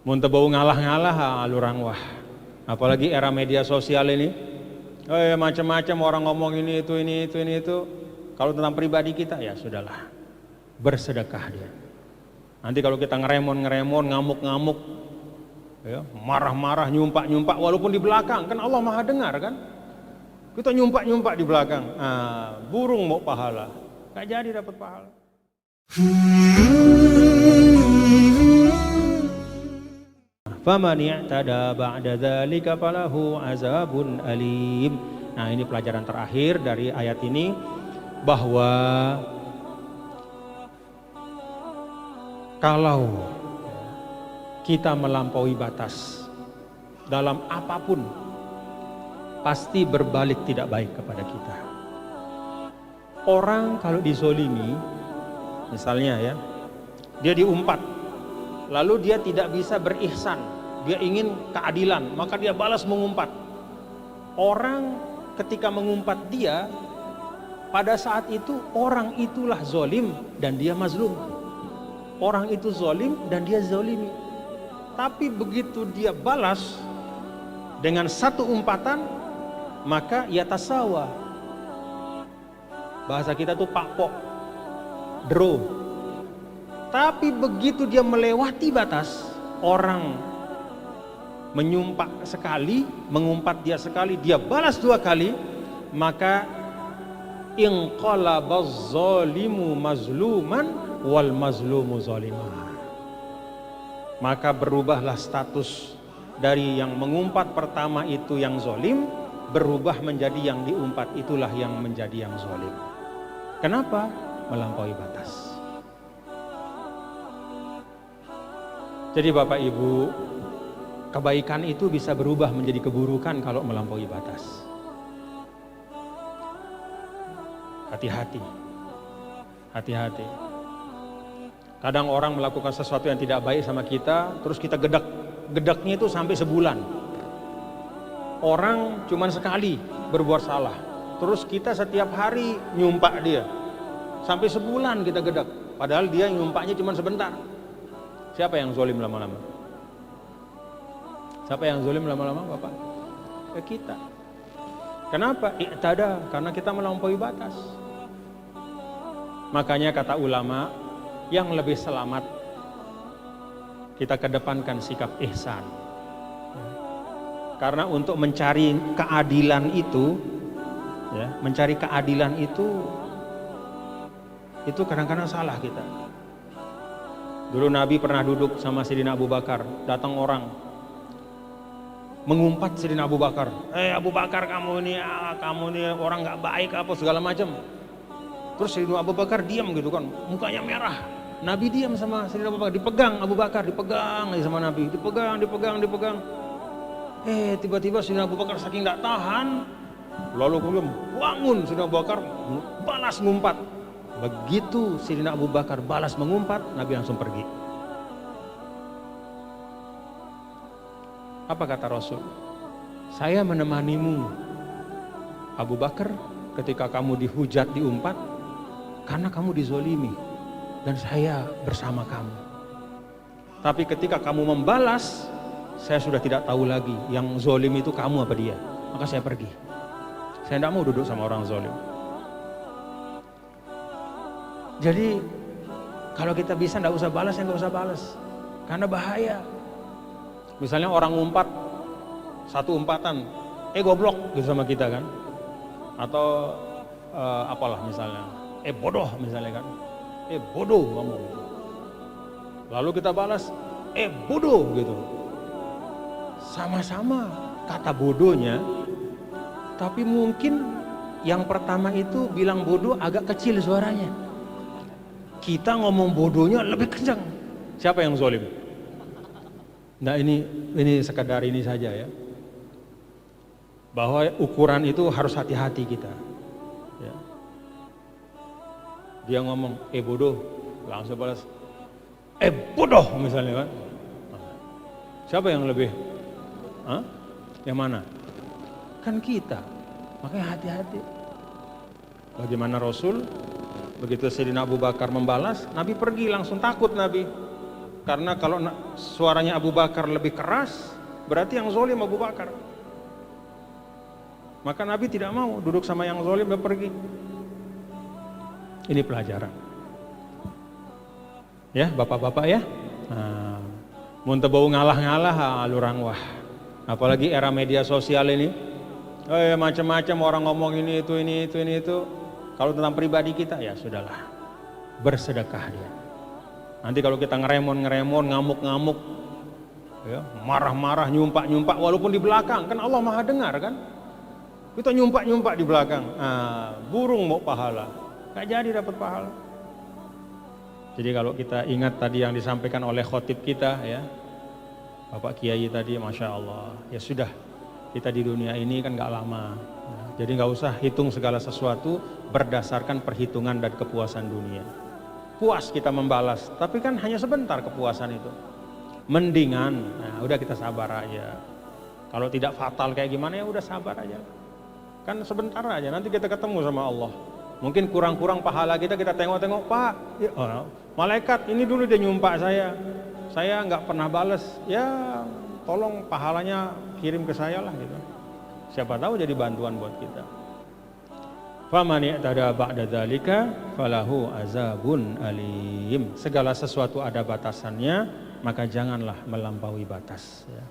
Mun teu bau ngalah-ngalah alurang wah. Apalagi era media sosial ini. Macam-macam orang ngomong ini itu. Kalau tentang pribadi kita ya sudahlah. Bersedekah dia. Nanti kalau kita ngeremon, ngamuk-ngamuk, ya, marah-marah, nyumpak-nyumpak walaupun di belakang, kan Allah Maha dengar kan? Kita nyumpak-nyumpak di belakang. Burung mau pahala. Gak jadi dapat pahala. Faman i'tada ba'da dzalika falahu azabun alim. Nah, ini pelajaran terakhir dari ayat ini, bahwa kalau kita melampaui batas dalam apapun, pasti berbalik tidak baik kepada kita. Orang kalau dizolimi, misalnya ya, dia diumpat, lalu dia tidak bisa berihsan, dia ingin keadilan, maka dia balas mengumpat. Orang ketika mengumpat dia, pada saat itu orang itulah zolim dan dia mazlum. Orang itu zolim dan dia zolimi. Tapi begitu dia balas dengan satu umpatan, maka yatasawa. Bahasa kita tuh pakpok, draw. Tapi begitu dia melewati batas, orang menyumpak sekali, mengumpat dia sekali, dia balas dua kali, maka inqalabaz zalimu mazluman wal mazlumu zalimah. Maka berubahlah status dari yang mengumpat pertama itu yang zalim, berubah menjadi yang diumpat itulah yang menjadi yang zalim. Kenapa? Melampaui batas. Jadi Bapak Ibu, kebaikan itu bisa berubah menjadi keburukan kalau melampaui batas. Hati-hati. Hati-hati. Kadang orang melakukan sesuatu yang tidak baik sama kita, terus kita gedaknya itu sampai sebulan. Orang cuman sekali berbuat salah, terus kita setiap hari nyumpak dia. Sampai sebulan kita gedak, padahal dia nyumpaknya cuman sebentar. Siapa yang zalim lama-lama? Siapa yang zalim lama-lama, Bapak? Kita. Kenapa? I'tada, karena kita melampaui batas. Makanya kata ulama, yang lebih selamat kita kedepankan sikap ihsan. Karena untuk mencari keadilan itu, ya, mencari keadilan itu kadang-kadang salah kita. Dulu Nabi pernah duduk sama Sayyidina Abu Bakar, datang orang mengumpat Sayyidina Abu Bakar, Abu Bakar kamu ini orang nggak baik apa segala macam. Terus Sayyidina Abu Bakar diam gitu kan, mukanya merah. Nabi diam sama Sayyidina Abu Bakar, dipegang Abu Bakar, dipegang sama Nabi, dipegang. Tiba-tiba Sayyidina Abu Bakar saking nggak tahan, lalu kemudian bangun Sayyidina Abu Bakar balas ngumpat. Begitu Sayyidina Abu Bakar balas mengumpat, Nabi langsung pergi. Apa kata Rasul? Saya menemanimu Abu Bakar ketika kamu dihujat, diumpat, karena kamu dizolimi, dan saya bersama kamu. Tapi ketika kamu membalas, saya sudah tidak tahu lagi yang zolim itu kamu apa dia. Maka saya pergi. Saya tidak mau duduk sama orang zolim. Jadi kalau kita bisa tidak usah balas, ya nggak usah balas, karena bahaya. Misalnya orang ngumpat satu umpatan, goblok gitu sama kita kan, atau apalah misalnya, bodoh misalnya kan, bodoh kamu. Lalu kita balas, bodoh gitu. Sama-sama kata bodohnya, tapi mungkin yang pertama itu bilang bodoh agak kecil suaranya. Kita ngomong bodohnya lebih kencang. Siapa yang zalim? Nah ini sekadar ini saja ya. Bahwa ukuran itu harus hati-hati kita. Ya. Dia ngomong, bodoh, langsung balas, bodoh misalnya kan. Siapa yang lebih? Yang mana? Kan kita. Makanya hati-hati. Bagaimana Rasul? Begitu Sayyidina Abu Bakar membalas, Nabi pergi langsung, takut Nabi. Karena kalau suaranya Abu Bakar lebih keras, berarti yang zalim Abu Bakar. Maka Nabi tidak mau duduk sama yang zalim dan pergi. Ini pelajaran. Ya, bapak-bapak ya. Nah, mun tebau ngalah-ngalah alurang wah. Apalagi era media sosial ini. Macam-macam orang ngomong ini itu. Kalau tentang pribadi kita ya sudahlah. Bersedekah dia. Nanti kalau kita ngeremon, ngamuk-ngamuk, ya, marah-marah, nyumpak-nyumpak walaupun di belakang, kan Allah Maha dengar kan? Kita nyumpak-nyumpak di belakang. Burung mau pahala. Gak jadi dapat pahala. Jadi kalau kita ingat tadi yang disampaikan oleh khotib kita ya, Bapak Kiai tadi, Masya Allah, ya sudah, kita di dunia ini kan gak lama. Jadi gak usah hitung segala sesuatu berdasarkan perhitungan dan kepuasan dunia. Puas kita membalas, tapi kan hanya sebentar kepuasan itu. Mendingan, udah kita sabar aja. Kalau tidak fatal kayak gimana ya udah sabar aja. Kan sebentar aja, nanti kita ketemu sama Allah. Mungkin kurang-kurang pahala kita tengok-tengok, Pak, ya, malaikat ini dulu dia nyumpak saya nggak pernah bales, ya tolong pahalanya kirim ke saya lah gitu. Siapa tahu jadi bantuan buat kita. Faman i'tada ba'da dzalika falahu azabun alim. Segala sesuatu ada batasannya, maka janganlah melampaui batas ya.